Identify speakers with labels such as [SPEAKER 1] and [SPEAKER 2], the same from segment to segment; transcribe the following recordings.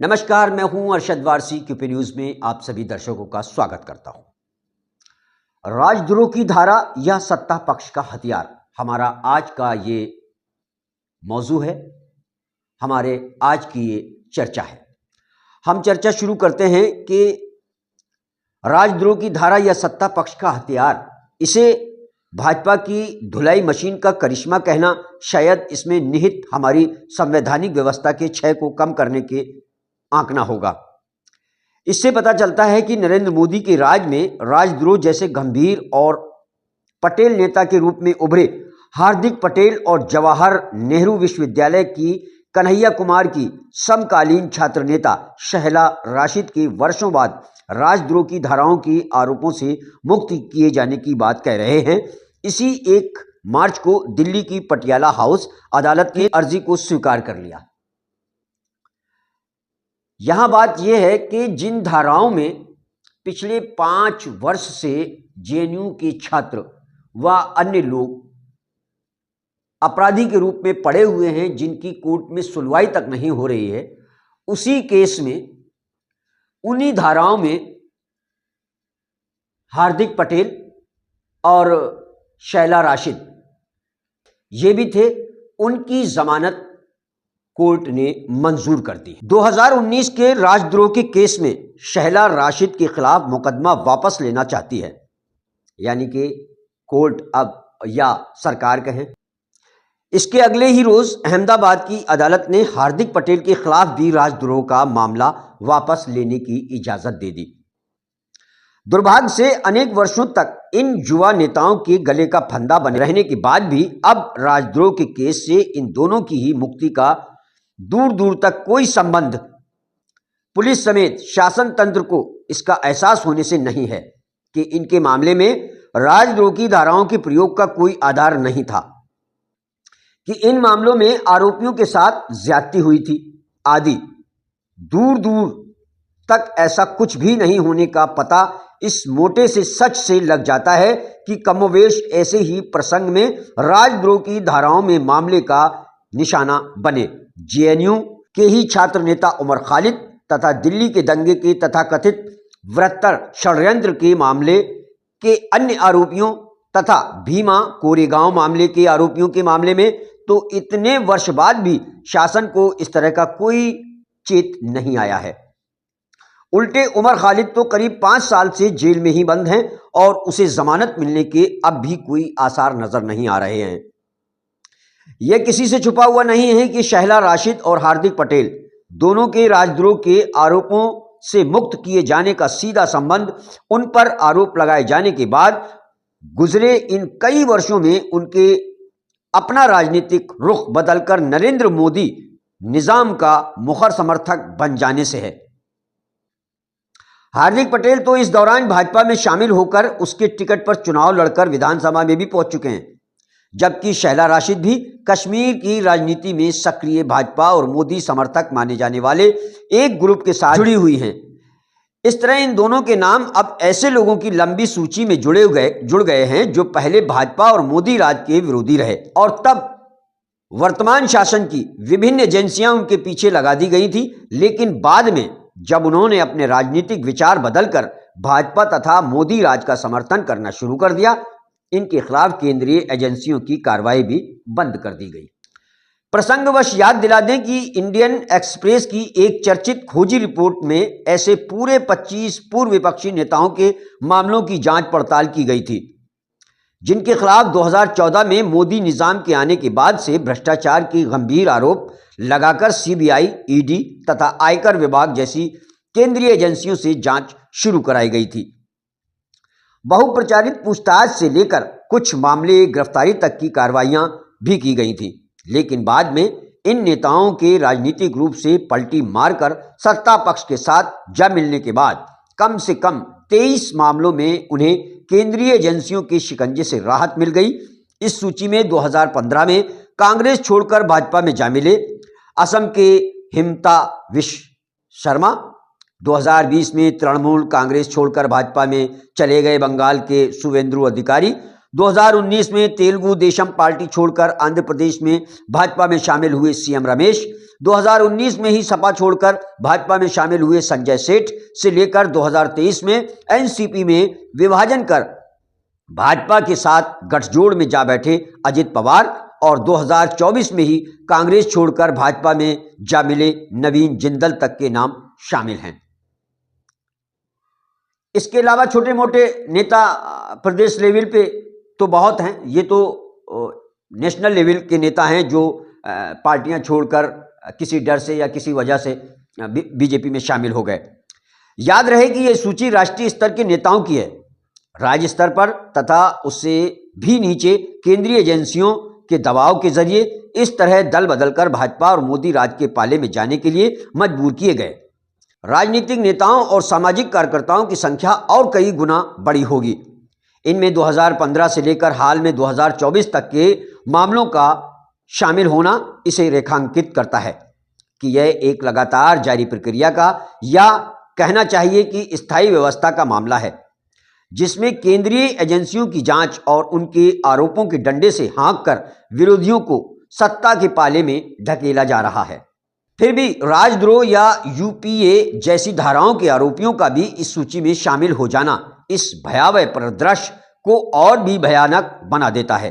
[SPEAKER 1] नमस्कार, मैं हूं अरशद वारसी। क्यूपी न्यूज में आप सभी दर्शकों का स्वागत करता हूं। राजद्रोह की धारा या सत्ता पक्ष का हथियार, हमारा आज का ये मौजू है, हमारे आज की ये चर्चा है। हम चर्चा शुरू करते हैं कि राजद्रोह की धारा या सत्ता पक्ष का हथियार, इसे भाजपा की धुलाई मशीन का करिश्मा कहना शायद इसमें निहित हमारी संवैधानिक व्यवस्था के क्षय को कम करने के आंकना होगा। इससे पता चलता है कि नरेंद्र मोदी के राज में राजद्रोह जैसे गंभीर और पटेल नेता के रूप में उभरे हार्दिक पटेल और जवाहर नेहरू विश्वविद्यालय की कन्हैया कुमार की समकालीन छात्र नेता शहला राशिद के वर्षों बाद राजद्रोह की धाराओं के आरोपों से मुक्त किए जाने की बात कह रहे हैं। इसी 1 मार्च को दिल्ली की पटियाला हाउस अदालत की अर्जी को स्वीकार कर लिया। यहां बात यह है कि जिन धाराओं में पिछले 5 वर्ष से जेएनयू के छात्र व अन्य लोग अपराधी के रूप में पड़े हुए हैं, जिनकी कोर्ट में सुनवाई तक नहीं हो रही है, उसी केस में उन्हीं धाराओं में हार्दिक पटेल और शहला राशिद ये भी थे। उनकी जमानत कोर्ट ने मंजूर कर दी। 2019 के राजद्रोह के केस में शहला राशिद के खिलाफ मुकदमा वापस लेना चाहती है, यानी कि कोर्ट अब या सरकार कहें। इसके अगले ही रोज अहमदाबाद की अदालत ने हार्दिक पटेल के खिलाफ भी राजद्रोह का मामला वापस लेने की इजाजत दे दी। दुर्भाग्य से अनेक वर्षों तक इन युवा नेताओं के गले का फंदा बने रहने के बाद भी अब राजद्रोह के केस से इन दोनों की ही मुक्ति का दूर दूर तक कोई संबंध पुलिस समेत शासन तंत्र को इसका एहसास होने से नहीं है कि इनके मामले में राजद्रोह की धाराओं के प्रयोग का कोई आधार नहीं था, कि इन मामलों में आरोपियों के साथ ज्यादती हुई थी आदि। दूर दूर तक ऐसा कुछ भी नहीं होने का पता इस मोटे से सच से लग जाता है कि कमोवेश ऐसे ही प्रसंग में राजद्रोह की धाराओं में मामले का निशाना बने। जेएनयू के ही छात्र नेता उमर खालिद तथा दिल्ली के दंगे के तथाकथित बृहत्तर षड्यंत्र के मामले के अन्य आरोपियों तथा भीमा कोरेगांव मामले के आरोपियों के मामले में तो इतने वर्ष बाद भी शासन को इस तरह का कोई चेत नहीं आया है। उल्टे उमर खालिद तो करीब 5 साल से जेल में ही बंद हैं और उसे जमानत मिलने के अब भी कोई आसार नजर नहीं आ रहे हैं। यह किसी से छुपा हुआ नहीं है कि शहला राशिद और हार्दिक पटेल दोनों के राजद्रोह के आरोपों से मुक्त किए जाने का सीधा संबंध उन पर आरोप लगाए जाने के बाद गुजरे इन कई वर्षों में उनके अपना राजनीतिक रुख बदलकर नरेंद्र मोदी निजाम का मुखर समर्थक बन जाने से है। हार्दिक पटेल तो इस दौरान भाजपा में शामिल होकर उसके टिकट पर चुनाव लड़कर विधानसभा में भी पहुंच चुके हैं, जबकि शहला राशिद भी कश्मीर की राजनीति में सक्रिय भाजपा और मोदी समर्थक माने जाने वाले एक ग्रुप के साथ जुड़ी हुई हैं। इस तरह इन दोनों के नाम अब ऐसे लोगों की लंबी सूची में जुड़ गए हैं जो पहले भाजपा और मोदी राज के विरोधी रहे और तब वर्तमान शासन की विभिन्न एजेंसियां उनके पीछे लगा दी गई थी, लेकिन बाद में जब उन्होंने अपने राजनीतिक विचार बदलकर भाजपा तथा मोदी राज का समर्थन करना शुरू कर दिया, इनके खिलाफ केंद्रीय एजेंसियों की कार्रवाई भी बंद कर दी गई। प्रसंगवश याद दिला दें कि इंडियन एक्सप्रेस की एक चर्चित खोजी रिपोर्ट में ऐसे पूरे 25 पूर्व विपक्षी नेताओं के मामलों की जांच पड़ताल की गई थी, जिनके खिलाफ 2014 में मोदी निजाम के आने के बाद से भ्रष्टाचार के गंभीर आरोप लगाकर सीबीआई, ईडी तथा आयकर विभाग जैसी केंद्रीय एजेंसियों से जांच शुरू कराई गई थी। बहुप्रचारित पूछताछ से लेकर कुछ मामले गिरफ्तारी तक की कार्रवाइयां भी की गई थी, लेकिन बाद में इन नेताओं के राजनीतिक रूप से पलटी मारकर सत्ता पक्ष के साथ जा मिलने के बाद कम से कम 23 मामलों में उन्हें केंद्रीय एजेंसियों के शिकंजे से राहत मिल गई। इस सूची में 2015 में कांग्रेस छोड़कर भाजपा में जा मिले असम के हिमंता विश्व शर्मा, 2020 में तृणमूल कांग्रेस छोड़कर भाजपा में चले गए बंगाल के शुवेंदु अधिकारी, 2019 में तेलुगु देशम पार्टी छोड़कर आंध्र प्रदेश में भाजपा में शामिल हुए सीएम रमेश, 2019 में ही सपा छोड़कर भाजपा में शामिल हुए संजय सेठ से लेकर 2023 में एनसीपी में विभाजन कर भाजपा के साथ गठजोड़ में जा बैठे अजित पवार और 2024 में ही कांग्रेस छोड़कर भाजपा में जा मिले नवीन जिंदल तक के नाम शामिल हैं। इसके अलावा छोटे मोटे नेता प्रदेश लेवल पे तो बहुत हैं। ये तो नेशनल लेवल के नेता हैं जो पार्टियां छोड़कर किसी डर से या किसी वजह से बीजेपी में शामिल हो गए। याद रहे कि यह सूची राष्ट्रीय स्तर के नेताओं की है। राज्य स्तर पर तथा उससे भी नीचे केंद्रीय एजेंसियों के दबाव के जरिए इस तरह दल बदलकर भाजपा और मोदी राज के पाले में जाने के लिए मजबूर किए गए राजनीतिक नेताओं और सामाजिक कार्यकर्ताओं की संख्या और कई गुना बड़ी होगी। इनमें 2015 से लेकर हाल में 2024 तक के मामलों का शामिल होना इसे रेखांकित करता है कि यह एक लगातार जारी प्रक्रिया का या कहना चाहिए कि स्थायी व्यवस्था का मामला है, जिसमें केंद्रीय एजेंसियों की जांच और उनके आरोपों के डंडे से हाँककर विरोधियों को सत्ता के पाले में ढकेला जा रहा है। फिर भी राजद्रोह या यूपीए जैसी धाराओं के आरोपियों का भी इस सूची में शामिल हो जाना इस भयावह परिदृश्य को और भी भयानक बना देता है।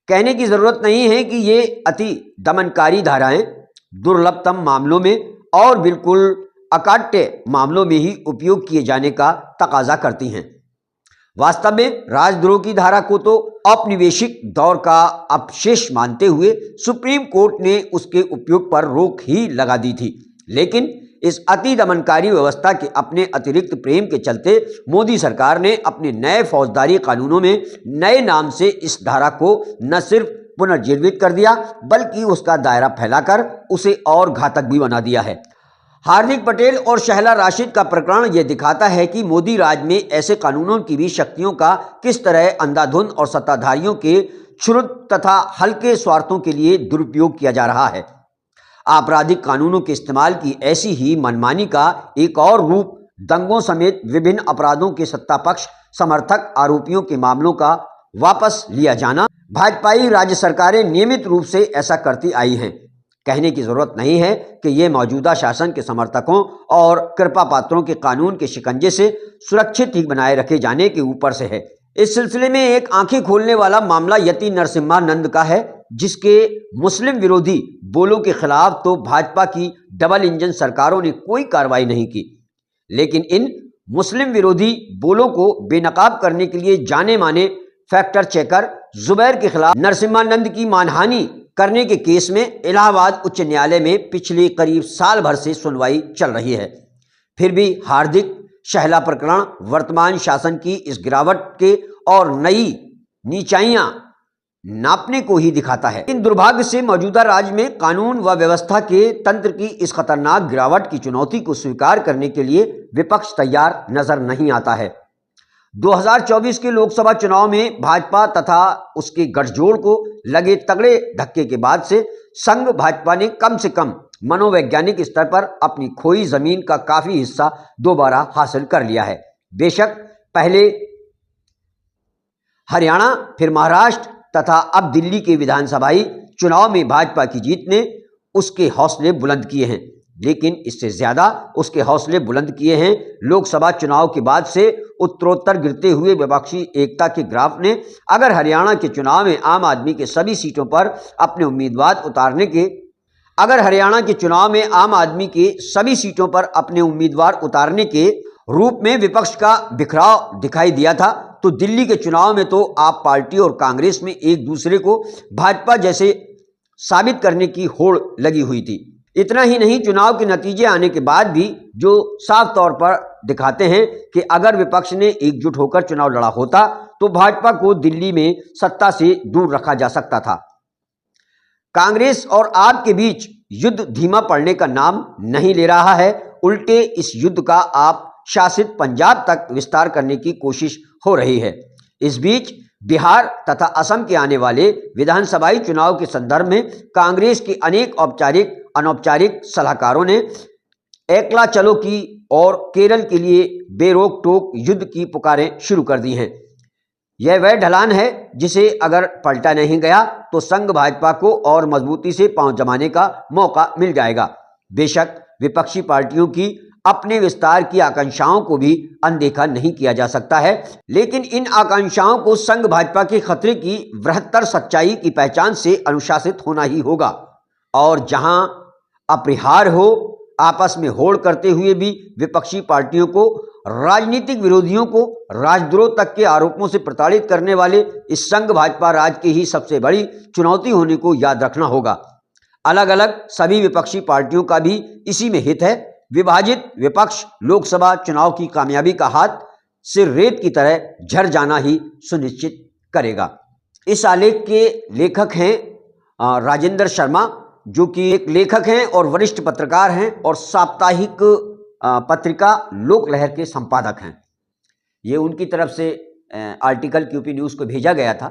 [SPEAKER 1] कहने की जरूरत नहीं है कि ये अति दमनकारी धाराएं दुर्लभतम मामलों में और बिल्कुल अकाट्य मामलों में ही उपयोग किए जाने का तकाजा करती हैं। वास्तव में राजद्रोह की धारा को तो औपनिवेशिक दौर का अपशेष मानते हुए सुप्रीम कोर्ट ने उसके उपयोग पर रोक ही लगा दी थी, लेकिन इस अति दमनकारी व्यवस्था के अपने अतिरिक्त प्रेम के चलते मोदी सरकार ने अपने नए फौजदारी कानूनों में नए नाम से इस धारा को न सिर्फ पुनर्जीवित कर दिया बल्कि उसका दायरा फैलाकर उसे और घातक भी बना दिया है। हार्दिक पटेल और शहला राशिद का प्रकरण यह दिखाता है कि मोदी राज में ऐसे कानूनों की भी शक्तियों का किस तरह अंधाधुंध और सत्ताधारियों के क्षुद्र तथा हल्के स्वार्थों के लिए दुरुपयोग किया जा रहा है। आपराधिक कानूनों के इस्तेमाल की ऐसी ही मनमानी का एक और रूप दंगों समेत विभिन्न अपराधों के सत्तापक्ष समर्थक आरोपियों के मामलों का वापस लिया जाना। भाजपाई राज्य सरकारें नियमित रूप से ऐसा करती आई हैं। कहने की जरूरत नहीं है कि ये मौजूदा शासन के समर्थकों और कृपा पात्रों के कानून के शिकंजे से सुरक्षित ही बनाए रखे जाने के ऊपर से है। इस सिलसिले में एक आंखें खोलने वाला मामला यति नरसिम्हानंद का है, जिसके मुस्लिम विरोधी बोलों के खिलाफ तो भाजपा की डबल इंजन सरकारों ने कोई कार्रवाई नहीं की, लेकिन इन मुस्लिम विरोधी बोलों को बेनकाब करने के लिए जाने माने फैक्टर चेकर जुबैर के खिलाफ नरसिम्हानंद की मानहानि करने के केस में इलाहाबाद उच्च न्यायालय में पिछले करीब साल भर से सुनवाई चल रही है। फिर भी हार्दिक शहला प्रकरण वर्तमान शासन की इस गिरावट के और नई नीचाइयां नापने को ही दिखाता है। इन दुर्भाग्य से मौजूदा राज्य में कानून व व्यवस्था के तंत्र की इस खतरनाक गिरावट की चुनौती को स्वीकार करने के लिए विपक्ष तैयार नजर नहीं आता है। 2024 के लोकसभा चुनाव में भाजपा तथा उसके गठजोड़ को लगे तगड़े धक्के के बाद से संघ भाजपा ने कम से कम मनोवैज्ञानिक स्तर पर अपनी खोई जमीन का काफी हिस्सा दोबारा हासिल कर लिया है। बेशक पहले हरियाणा, फिर महाराष्ट्र तथा अब दिल्ली के विधानसभाई चुनाव में भाजपा की जीत ने उसके हौसले बुलंद किए हैं, लेकिन इससे ज्यादा उसके हौसले बुलंद किए हैं लोकसभा चुनाव के बाद से उत्तरोत्तर गिरते हुए विपक्षी एकता के ग्राफ ने। अगर हरियाणा के चुनाव में आम आदमी के सभी सीटों पर अपने उम्मीदवार उतारने के रूप में विपक्ष का बिखराव दिखाई दिया था, तो दिल्ली के चुनाव में तो आप पार्टी और कांग्रेस में एक दूसरे को भाजपा जैसे साबित करने की होड़ लगी हुई थी। इतना ही नहीं, चुनाव के नतीजे आने के बाद भी जो साफ तौर पर दिखाते हैं कि अगर विपक्ष ने एकजुट होकर चुनाव लड़ा होता तो भाजपा को दिल्ली में सत्ता से दूर रखा जा सकता था। कांग्रेस और आप के बीच युद्ध धीमा पड़ने का नाम नहीं ले रहा है, उल्टे इस युद्ध का आप शासित पंजाब तक विस्तार करने की कोशिश हो रही है। इस बीच बिहार तथा असम के आने वाले विधानसभाई चुनाव के संदर्भ में कांग्रेस के अनेक औपचारिक अनौपचारिक सलाहकारों ने एकला चलो की और केरल के लिए बेरोक टोक युद्ध की पुकारें शुरू कर दी हैं। यह वह ढलान है जिसे अगर पलटा नहीं गया तो संघ भाजपा को और मजबूती से पांव जमाने का मौका मिल जाएगा। बेशक विपक्षी पार्टियों की अपने विस्तार की आकांक्षाओं को भी अनदेखा नहीं किया जा सकता है, लेकिन इन आकांक्षाओं को संघ भाजपा के खतरे की बृहत्तर सच्चाई की पहचान से अनुशासित होना ही होगा। और जहां अपरिहार्य हो, आपस में होड़ करते हुए भी विपक्षी पार्टियों को, राजनीतिक विरोधियों को राजद्रोह तक के आरोपों से प्रताड़ित करने वाले इस संघ भाजपा राज की ही सबसे बड़ी चुनौती होने को याद रखना होगा। अलग अलग सभी विपक्षी पार्टियों का भी इसी में हित है। विभाजित विपक्ष लोकसभा चुनाव की कामयाबी का हाथ से रेत की तरह झर जाना ही सुनिश्चित करेगा। इस आलेख के लेखक हैं राजेंद्र शर्मा, जो कि एक लेखक हैं और वरिष्ठ पत्रकार हैं और साप्ताहिक पत्रिका लोकलहर के संपादक हैं। ये उनकी तरफ से आर्टिकल क्यूपी न्यूज़ को भेजा गया था।